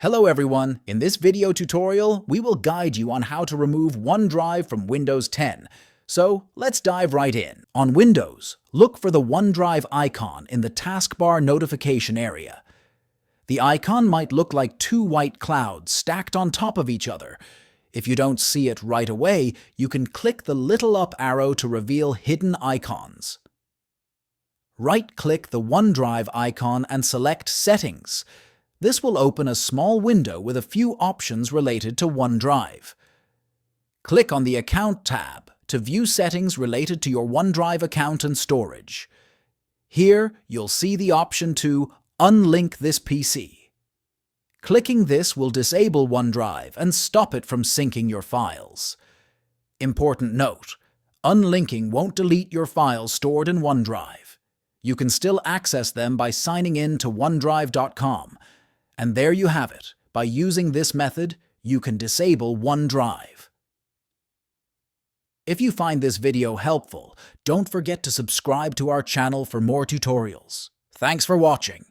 Hello everyone, in this video tutorial, we will guide you on how to remove OneDrive from Windows 10. So let's dive right in. On Windows, look for the OneDrive icon in the taskbar notification area. The icon might look like two white clouds stacked on top of each other. If you don't see it right away, you can click the little up arrow to reveal hidden icons. Right-click the OneDrive icon and select Settings. This will open a small window with a few options related to OneDrive. Click on the Account tab to view settings related to your OneDrive account and storage. Here, you'll see the option to unlink this PC. Clicking this will disable OneDrive and stop it from syncing your files. Important note: unlinking won't delete your files stored in OneDrive. You can still access them by signing in to OneDrive.com. And there you have it. By using this method, you can disable OneDrive. If you find this video helpful, don't forget to subscribe to our channel for more tutorials. Thanks for watching.